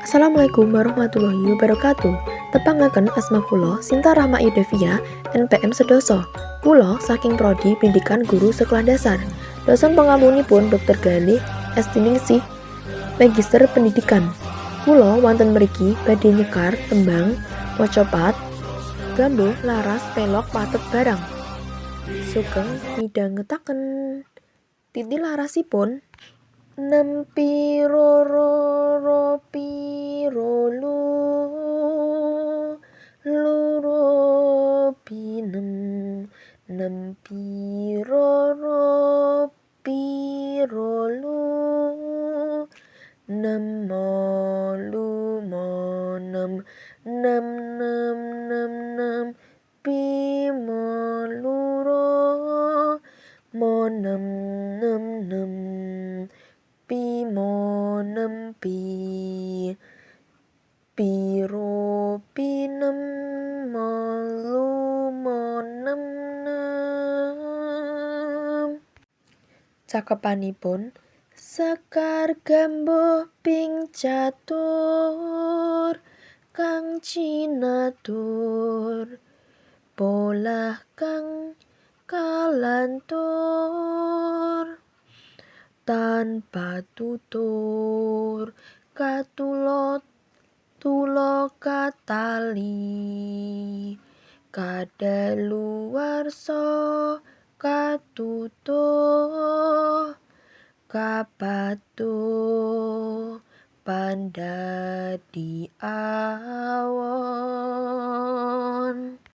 Assalamualaikum warahmatullahi wabarakatuh. Tepangaken asma kula Sinta Rahma Yudevia, NPM Sedoso. Kula saking prodi pendidikan guru sekolah dasar. Dosen pangampunipun Dr. Galih Estiningsih, Magister Pendidikan. Kula wonten mriki badhe nyekar tembang Mocopat, Gambuh laras pelok patet barang. Sugeng midhangetaken. Titi larasipun nempi roro piro luro pinem nempi roro piro nemo nem nem nem nem nem pimo luro mo nem nem nem pimo nempi piro pinem molu monem nem. Cakepanipun Sekar Gambuh ping catur kang cinatur polah kang kalantur tanpa tutur katulot tulo katali kadaluwarsa katutuh kapatuh pandadi awon.